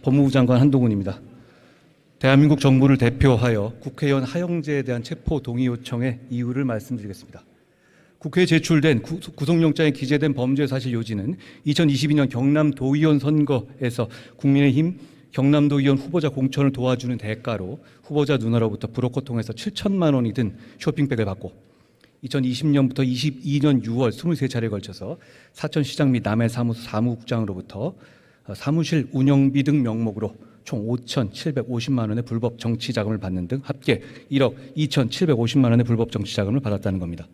법무부 장관 한동훈입니다. 대한민국 정부를 대표하여 국회의원 하영재에 대한 체포 동의 요청의 이유를 말씀드리겠습니다. 국회에 제출된 구속영장에 기재된 범죄 사실 요지는 2022년 경남도의원 선거에서 국민의힘 경남도의원 후보자 공천을 도와주는 대가로 후보자 누나로부터 브로커 통해서 7천만 원이 든 쇼핑백을 받고 2020년부터 22년 6월 23차례에 걸쳐서 사천시장 및 남해사무소 사무국장으로부터 사무실 운영비 등 명목으로 총 5,750만 원의 불법 정치자금을 받는 등 합계 1억 2,750만 원의 불법 정치자금을 받았다는 겁니다.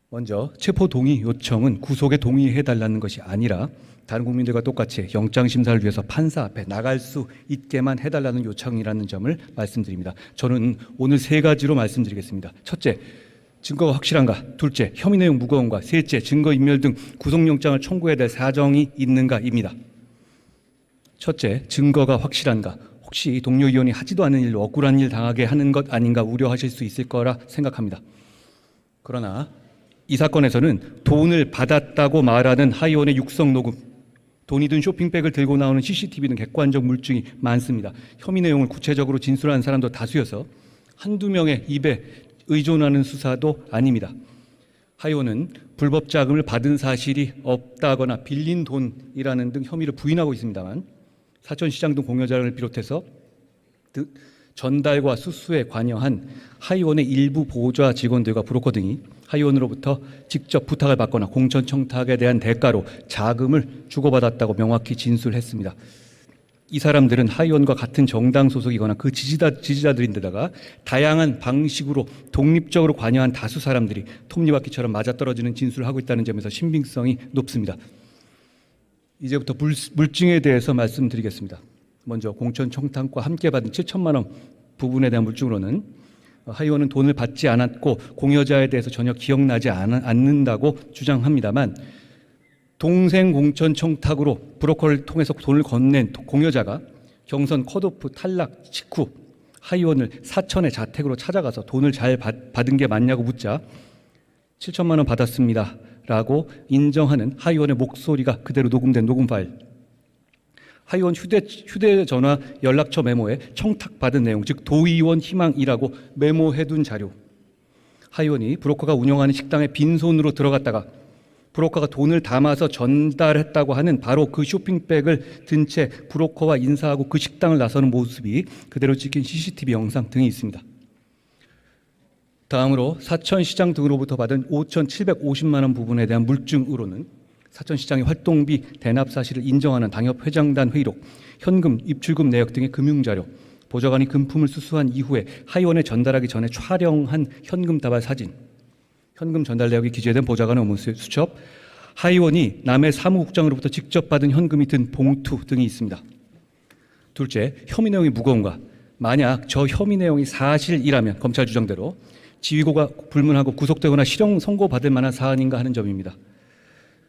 먼저 체포 동의 요청은 구속에 동의해달라는 것이 아니라 다른 국민들과 똑같이 영장심사를 위해서 판사 앞에 나갈 수 있게만 해달라는 요청이라는 점을 말씀드립니다. 저는 오늘 세 가지로 말씀드리겠습니다. 첫째, 증거가 확실한가? 둘째, 혐의 내용 무거운가? 셋째, 증거인멸 등 구속영장을 청구해야 될 사정이 있는가입니다. 첫째, 증거가 확실한가? 혹시 동료 의원이 하지도 않은 일로 억울한 일 당하게 하는 것 아닌가 우려하실 수 있을 거라 생각합니다. 그러나 이 사건에서는 돈을 받았다고 말하는 하의원의 육성 녹음, 돈이 든 쇼핑백을 들고 나오는 CCTV 등 객관적 물증이 많습니다. 혐의 내용을 구체적으로 진술하는 사람도 다수여서 한두 명의 입에 의존하는 수사도 아닙니다. 하의원은 불법 자금을 받은 사실이 없다거나 빌린 돈이라는 등 혐의를 부인하고 있습니다만 사천시장 등 공여자를 비롯해서 전달과 수수에 관여한 하의원의 일부 보좌 직원들과 브로커 등이 하의원으로부터 직접 부탁을 받거나 공천 청탁에 대한 대가로 자금을 주고받았다고 명확히 진술했습니다. 이 사람들은 하의원과 같은 정당 소속이거나 그 지지자들인데다가 다양한 방식으로 독립적으로 관여한 다수 사람들이 톱니바퀴처럼 맞아떨어지는 진술을 하고 있다는 점에서 신빙성이 높습니다. 이제부터 물증에 대해서 말씀드리겠습니다. 먼저 공천 청탁과 함께 받은 7천만 원 부분에 대한 물증으로는 하의원은 돈을 받지 않았고 공여자에 대해서 전혀 기억나지 않는다고 주장합니다만 동생 공천 청탁으로 브로커를 통해서 돈을 건넨 공여자가 경선 컷오프 탈락 직후 하의원을 사천의 자택으로 찾아가서 돈을 잘 받은 게 맞냐고 묻자 7천만 원 받았습니다 라고 인정하는 하의원의 목소리가 그대로 녹음된 녹음 파일, 하의원 휴대전화 연락처 메모에 청탁받은 내용, 즉 도의원 희망이라고 메모해둔 자료, 하의원이 브로커가 운영하는 식당에 빈손으로 들어갔다가 브로커가 돈을 담아서 전달했다고 하는 바로 그 쇼핑백을 든 채 브로커와 인사하고 그 식당을 나서는 모습이 그대로 찍힌 CCTV 영상 등이 있습니다. 다음으로 사천시장 등으로부터 받은 5,750만 원 부분에 대한 물증으로는 사천시장의 활동비 대납 사실을 인정하는 당협회장단 회의록, 현금, 입출금 내역 등의 금융자료, 보좌관이 금품을 수수한 이후에 하의원에 전달하기 전에 촬영한 현금 다발 사진, 현금 전달 내역이 기재된 보좌관의 업무 수첩, 하의원이 남해 사무국장으로부터 직접 받은 현금이 든 봉투 등이 있습니다. 둘째, 혐의 내용이 무거운가? 만약 저 혐의 내용이 사실이라면 검찰 주장대로 지휘고가 불문하고 구속되거나 실형 선고받을 만한 사안인가 하는 점입니다.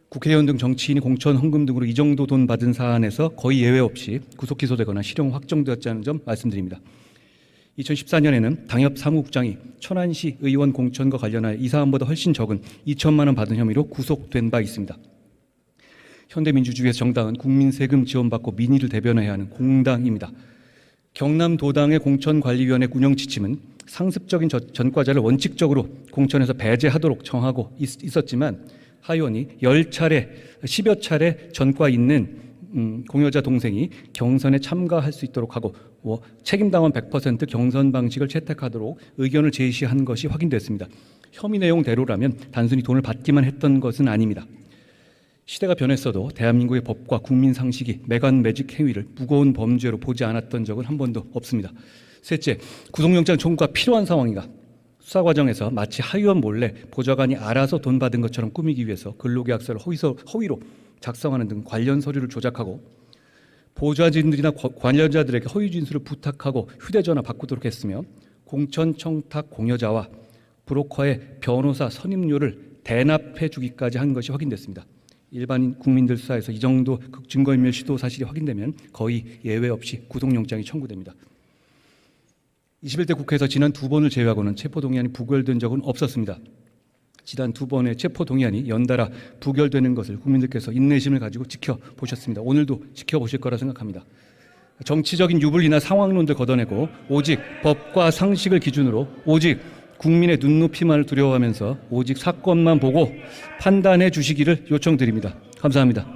국회의원 등 정치인이 공천 헌금 등으로 이 정도 돈 받은 사안에서 거의 예외 없이 구속 기소되거나 실형 확정되었다는 점 말씀드립니다. 2014년에는 당협 사무국장이 천안시 의원 공천과 관련하여 이 사안보다 훨씬 적은 2천만 원 받은 혐의로 구속된 바 있습니다. 현대민주주의에서 정당은 국민 세금 지원받고 민의를 대변해야 하는 공당입니다. 경남도당의 공천관리위원회 운영 지침은 상습적인 전과자를 원칙적으로 공천에서 배제하도록 정하고 있었지만 하의원이 10여 차례 전과 있는 공여자 동생이 경선에 참가할 수 있도록 하고 책임당원 100% 경선 방식을 채택하도록 의견을 제시한 것이 확인됐습니다. 혐의 내용대로라면 단순히 돈을 받기만 했던 것은 아닙니다. 시대가 변했어도 대한민국의 법과 국민 상식이 매간매직 행위를 무거운 범죄로 보지 않았던 적은 한 번도 없습니다. 셋째, 구속영장 청구가 필요한 상황인가? 수사 과정에서 마치 하의원 몰래 보좌관이 알아서 돈 받은 것처럼 꾸미기 위해서 근로계약서를 허위로 작성하는 등 관련 서류를 조작하고 보좌진들이나 관련자들에게 허위 진술을 부탁하고 휴대전화 바꾸도록 했으며 공천 청탁 공여자와 브로커의 변호사 선임료를 대납해 주기까지 한 것이 확인됐습니다. 일반인 국민들 수사에서 이 정도 증거인멸 시도 사실이 확인되면 거의 예외 없이 구속영장이 청구됩니다. 21대 국회에서 지난 2번을 제외하고는 체포동의안이 부결된 적은 없었습니다. 지난 두 번의 체포 동의안이 연달아 부결되는 것을 국민들께서 인내심을 가지고 지켜보셨습니다. 오늘도 지켜보실 거라 생각합니다. 정치적인 유불리나 상황론들 걷어내고 오직 법과 상식을 기준으로 오직 국민의 눈높이만을 두려워하면서 오직 사건만 보고 판단해 주시기를 요청드립니다. 감사합니다.